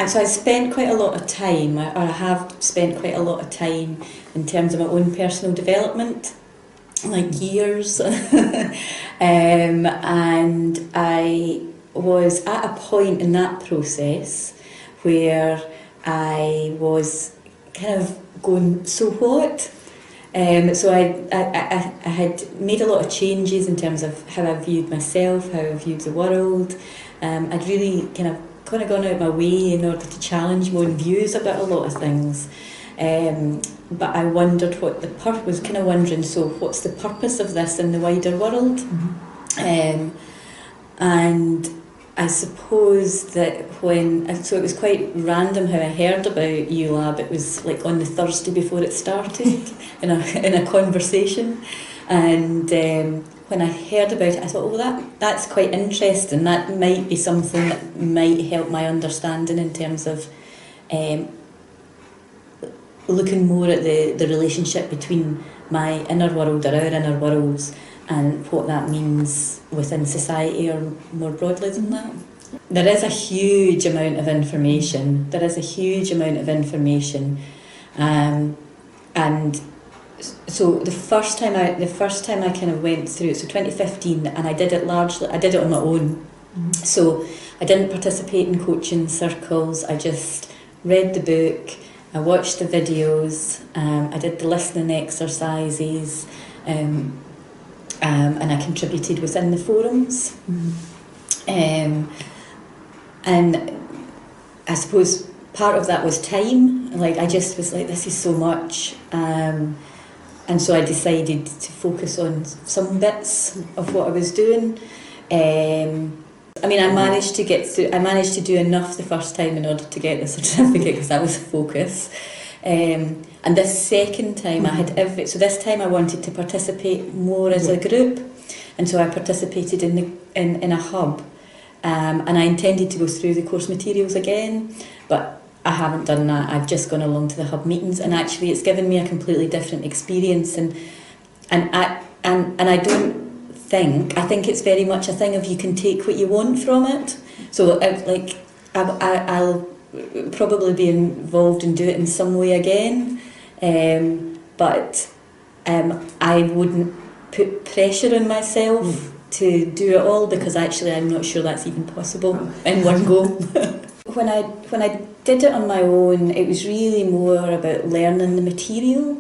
And so I spent quite a lot of time, or I have spent quite a lot of time in terms of my own personal development, like years. And I was at a point in that process where I was kind of going, so what? So I had made a lot of changes in terms of how I viewed myself, how I viewed the world. I'd really kind of gone out of my way in order to challenge my own views about a lot of things. But I wondered what the was kind of wondering, so what's the purpose of this in the wider world? Mm-hmm. And I suppose that so it was quite random how I heard about u.lab. It was like on the Thursday before it started in a conversation, and when I heard about it I thought, well, that's quite interesting. That might be something that might help my understanding in terms of looking more at the relationship between my inner world, or our inner worlds, and what that means within society, or more broadly than that. There is a huge amount of information. And so the first time I kind of went through it, so 2015, and I did it on my own. Mm-hmm. So I didn't participate in coaching circles. I just read the book, I watched the videos, I did the listening exercises, and I contributed within the forums. Mm-hmm. And I suppose part of that was time. Like, I just was like, this is so much. And so I decided to focus on some bits of what I was doing. I managed to do enough the first time in order to get the certificate, because that was the focus. And this second time this time I wanted to participate more as a group, and so I participated in a hub, and I intended to go through the course materials again, but I haven't done that. I've just gone along to the hub meetings, and actually it's given me a completely different experience, and I think it's very much a thing of you can take what you want from it. So I'll probably be involved and do it in some way again, but I wouldn't put pressure on myself to do it all, because actually I'm not sure that's even possible in one go. When I did it on my own, it was really more about learning the material.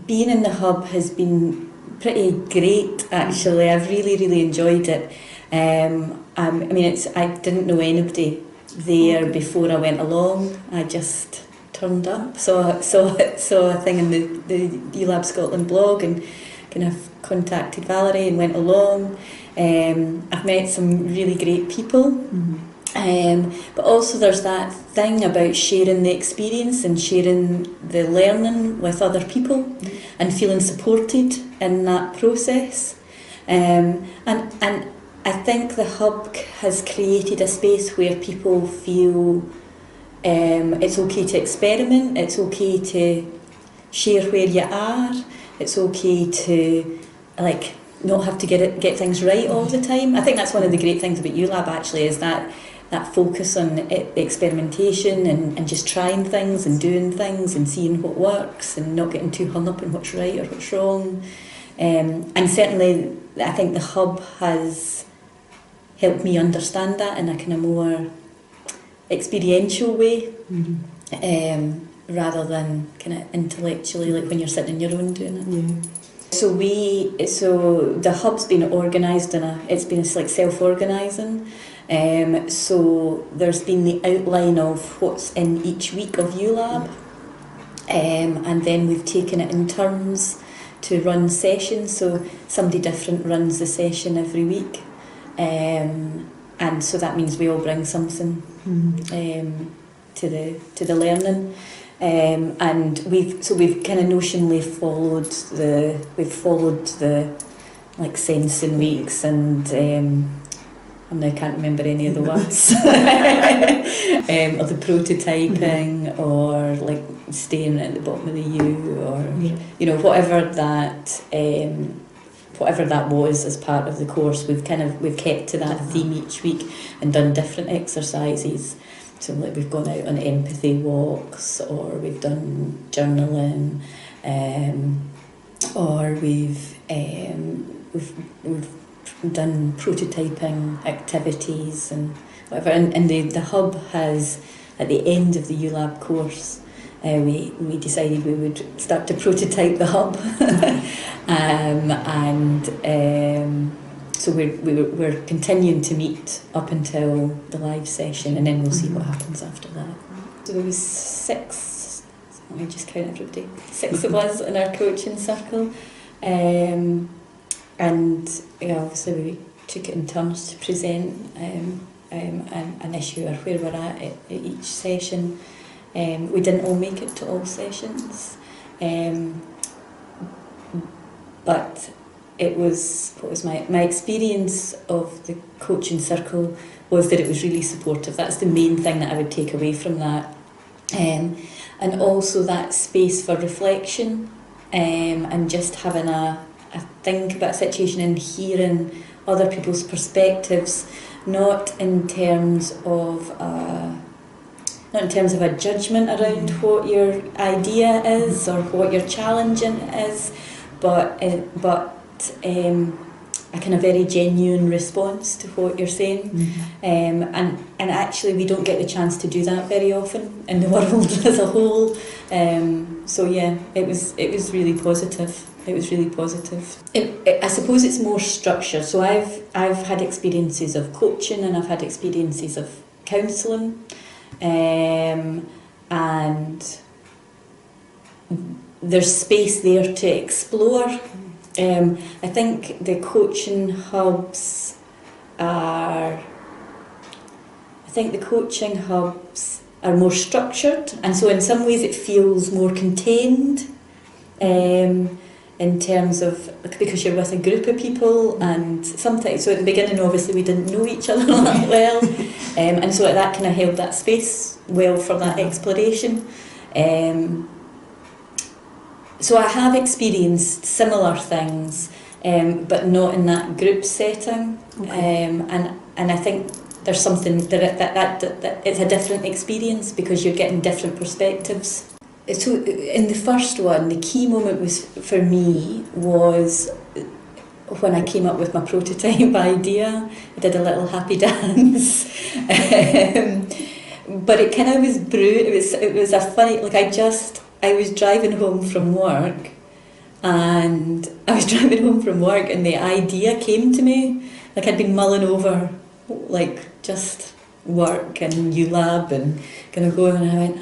Being in the hub has been pretty great, actually. I've really enjoyed it. I didn't know anybody there before I went along. I just turned up, saw a thing in the Equate Scotland blog, and kind of contacted Valerie and went along. I've met some really great people. Mm-hmm. But also there's that thing about sharing the experience and sharing the learning with other people, mm-hmm. and feeling supported in that process. And I think the hub has created a space where people feel it's okay to experiment, it's okay to share where you are, it's okay to not have to get things right all the time. I think that's one of the great things about u.lab, actually, is that focus on experimentation and just trying things and doing things and seeing what works and not getting too hung up on what's right or what's wrong. And certainly I think the hub has helped me understand that in a kind of more experiential way, mm-hmm. Rather than kind of intellectually, like when you're sitting on your own doing it. Yeah. So the hub's been organised it's been self-organising. So there's been the outline of what's in each week of u.lab, and then we've taken it in turns to run sessions. So somebody different runs the session every week, and so that means we all bring something to the learning. And we've kind of notionally followed the like sensing weeks, and I now can't remember any of the words, or the prototyping, or like staying at the bottom of the U, or whatever that whatever that was as part of the course, we've kept to that theme each week and done different exercises. So like we've gone out on empathy walks, or we've done journaling, or we've done prototyping activities and whatever. And the hub has, at the end of the u.lab course, we decided we would start to prototype the hub. So we're continuing to meet up until the live session, and then we'll see what happens after that. So there was 6, let me just count everybody, 6 of us in our coaching circle, and obviously we took it in turns to present an issue or where we're at each session. We didn't all make it to all sessions, but it was, what was my experience of the coaching circle was that it was really supportive. That's the main thing that I would take away from that. And also that space for reflection, and just having a think about a situation and hearing other people's perspectives, not in terms of a judgment around what your idea is or what your challenging is, but a kind of very genuine response to what you're saying. And actually we don't get the chance to do that very often in the world as a whole. So yeah, it was really positive. It was really positive. I suppose it's more structured. So I've had experiences of coaching, and I've had experiences of counselling, and there's space there to explore. I think the coaching hubs are more structured, and so in some ways it feels more contained, in terms of, because you're with a group of people, and sometimes, so at the beginning obviously we didn't know each other that well, and so that kind of held that space well for that exploration. So I have experienced similar things, but not in that group setting. Okay. And I think there's something that it's a different experience because you're getting different perspectives. So in the first one, the key moment for me was when I came up with my prototype idea. I did a little happy dance. But it kind of was it was a funny, like I was driving home from work, and the idea came to me. Like I'd been mulling over, like just work and u.lab and kind of going, and I went,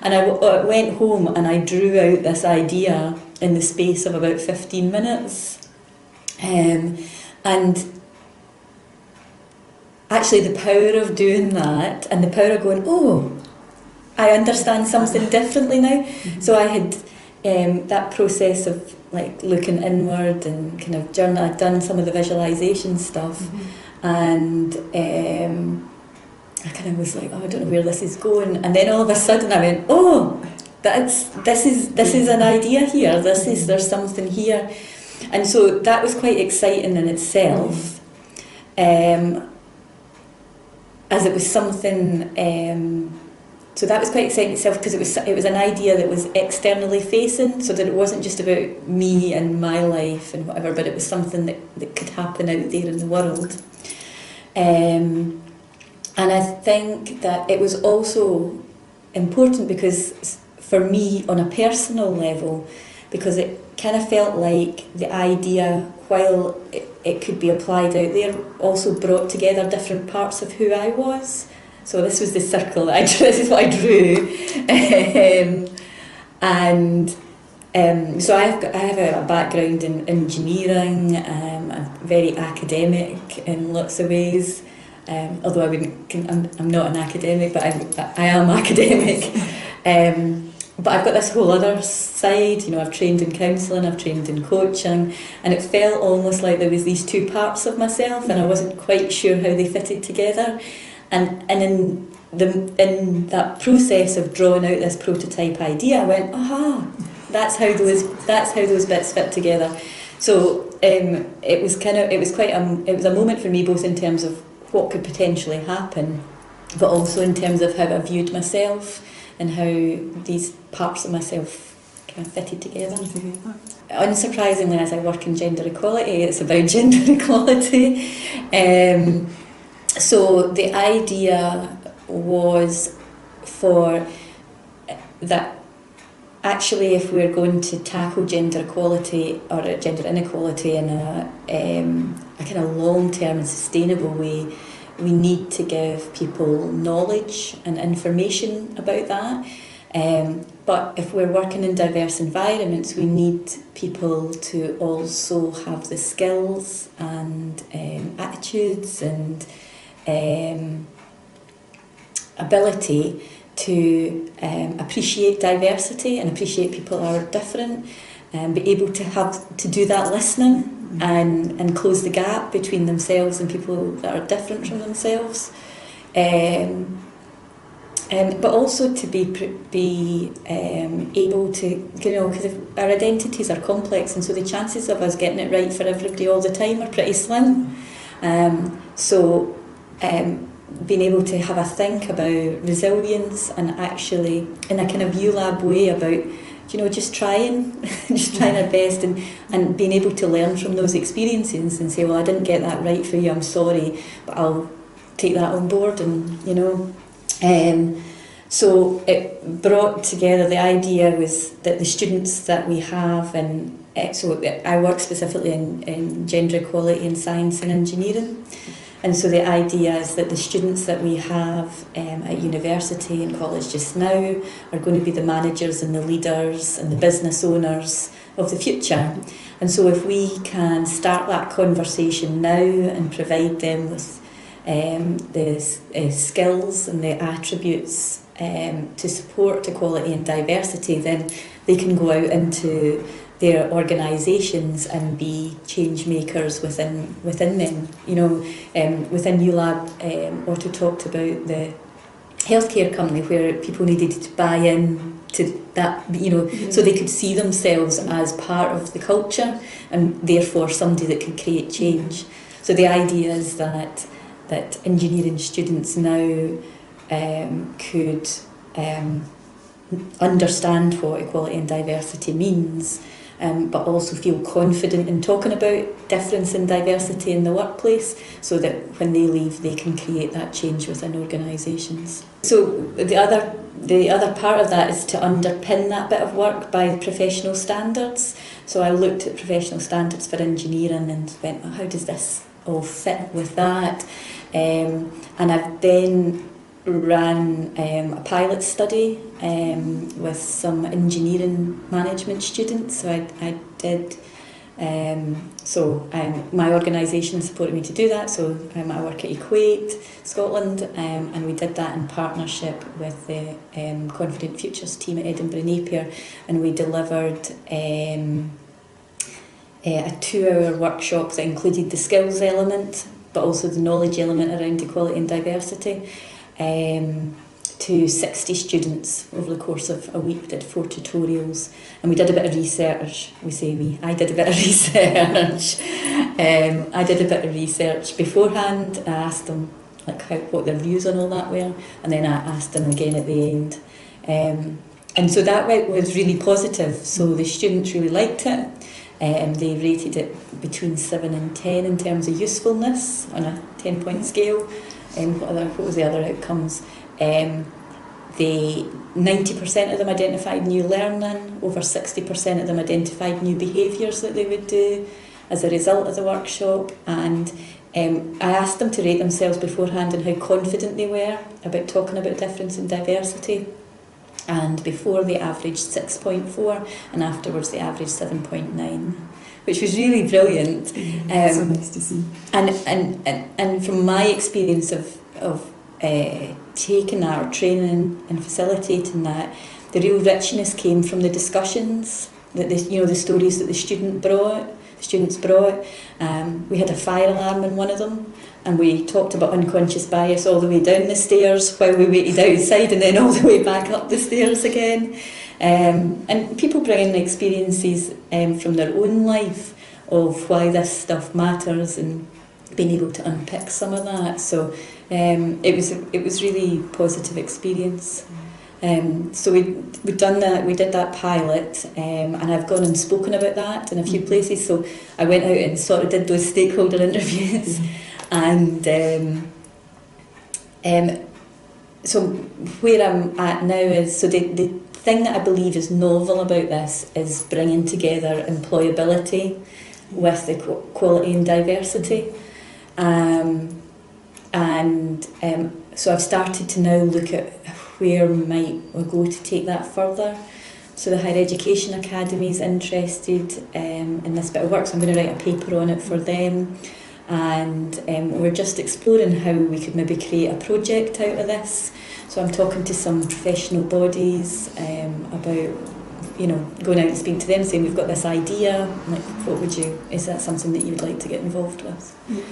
and I went home and I drew out this idea in the space of about 15 minutes. And actually the power of doing that, and the power of going, oh, I understand something differently now. Mm-hmm. So I had that process of like looking inward and kind of journal. I'd done some of the visualization stuff, mm-hmm. and I kind of was like, oh, I don't know where this is going. And then all of a sudden I went, oh, this is an idea here. There's something here, and so that was quite exciting in itself. As it was something. So that was quite exciting itself because it was an idea that was externally facing, so that it wasn't just about me and my life and whatever, but it was something that could happen out there in the world. And I think that it was also important because for me on a personal level, because it kind of felt like the idea, while it could be applied out there, also brought together different parts of who I was. So this was the circle that I drew. This is what I drew, so I have a background in engineering. I'm very academic in lots of ways. Although I'm not an academic, but I am academic. But I've got this whole other side. You know, I've trained in counselling, I've trained in coaching, and it felt almost like there was these two parts of myself, and I wasn't quite sure how they fitted together. And in that process of drawing out this prototype idea, I went, aha, that's how those bits fit together. So it was a moment for me, both in terms of what could potentially happen, but also in terms of how I viewed myself and how these parts of myself kind of fitted together. Unsurprisingly, as I work in gender equality, it's about gender equality. So the idea was for that actually, if we're going to tackle gender equality or gender inequality in a kind of long-term and sustainable way, we need to give people knowledge and information about that. But if we're working in diverse environments, we need people to also have the skills and attitudes and ability to appreciate diversity and appreciate people who are different, and be able to do that listening and close the gap between themselves and people that are different from themselves. But also to be able to, because our identities are complex, and so the chances of us getting it right for everybody all the time are pretty slim. Being able to have a think about resilience and actually in a kind of u.lab way about, just trying our best and being able to learn from those experiences and say, well, I didn't get that right for you, I'm sorry, but I'll take that on board, and so it brought together, the idea was that the students that we have, and so I work specifically in gender equality in science and engineering. And so the idea is that the students that we have at university and college just now are going to be the managers and the leaders and the business owners of the future. And so if we can start that conversation now and provide them with the skills and the attributes to support equality and diversity, then they can go out into their organisations and be change makers within them. Within u.lab, Otto talked about the healthcare company where people needed to buy in to that, so they could see themselves as part of the culture and therefore somebody that could create change. So the idea is that engineering students now could understand what equality and diversity means, but also feel confident in talking about difference and diversity in the workplace, so that when they leave they can create that change within organisations. So the other part of that is to underpin that bit of work by professional standards. So I looked at professional standards for engineering and went, well, how does this all fit with that? And I've then ran a pilot study with some engineering management students. So I did, my organisation supported me to do that. So I work at Equate Scotland, and we did that in partnership with the Confident Futures team at Edinburgh Napier, and we delivered a 2-hour workshop that included the skills element, but also the knowledge element around equality and diversity, to 60 students over the course of a week. We did 4 tutorials, and we did a bit of research. I did a bit of research. I did a bit of research beforehand. I asked them what their views on all that were, and then I asked them again at the end. And so that was really positive. So the students really liked it. They rated it between 7 and 10 in terms of usefulness on a 10-point scale. What was the other outcomes? 90% of them identified new learning, over 60% of them identified new behaviours that they would do as a result of the workshop, and I asked them to rate themselves beforehand and how confident they were about talking about difference and diversity. And before they averaged 6.4, and afterwards they averaged 7.9, which was really brilliant. So nice to see. And from my experience of taking that, or training and facilitating that, the real richness came from the discussions that the stories that the students brought. We had a fire alarm in one of them, and we talked about unconscious bias all the way down the stairs while we waited outside, and then all the way back up the stairs again. And people bring in experiences from their own life of why this stuff matters and being able to unpick some of that. So it was really positive experience. So we'd done that, we did that pilot, and I've gone and spoken about that in a few places. So I went out and sort of did those stakeholder interviews, and so where I'm at now is, so the thing that I believe is novel about this is bringing together employability with the quality and diversity. So I've started to now look at where might we go to take that further. So the Higher Education Academy is interested in this bit of work, so I'm going to write a paper on it for them. And we're just exploring how we could maybe create a project out of this. So I'm talking to some professional bodies about, you know, going out and speaking to them, saying we've got this idea, like, what would you, is that something that you would like to get involved with? Yeah.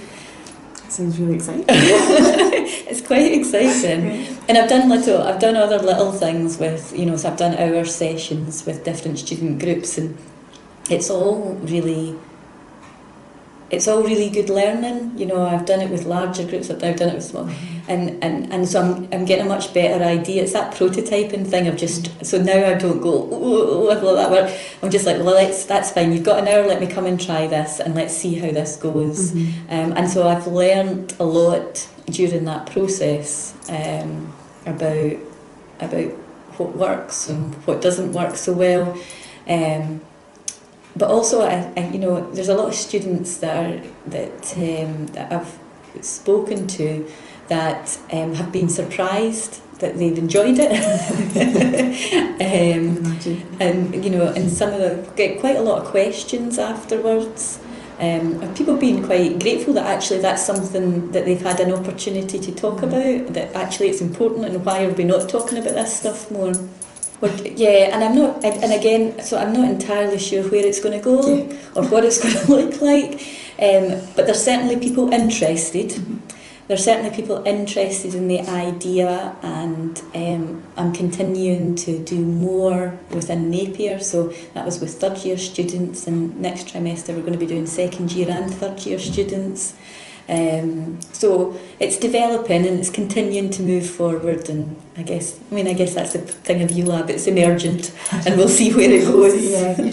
Sounds really exciting. It's quite exciting. Right. And I've done other little things with, you know, so I've done hour sessions with different student groups, and it's all really good learning. You know, I've done it with larger groups, I've now done it with small, and so I'm getting a much better idea. It's that prototyping thing of just, so now I don't go, will that work? I'm just like, well, that's fine, you've got an hour, let me come and try this and let's see how this goes. And so I've learned a lot during that process about what works and what doesn't work so well. But also, I you know, there's a lot of students that I've spoken to that have been surprised that they've enjoyed it. And you know, and some of them get quite a lot of questions afterwards. Of people being quite grateful that actually that's something that they've had an opportunity to talk about. That actually it's important, and why are we not talking about this stuff more? Yeah, and I'm not, and again, so I'm not entirely sure where it's going to go or what it's going to look like, but there's certainly people interested. There's certainly people interested in the idea, and I'm continuing to do more within Napier. So that was with third year students, and next trimester we're going to be doing second year and third year students. So it's developing and it's continuing to move forward, and I guess that's the thing of u.lab, it's emergent and we'll see where it goes. Yeah,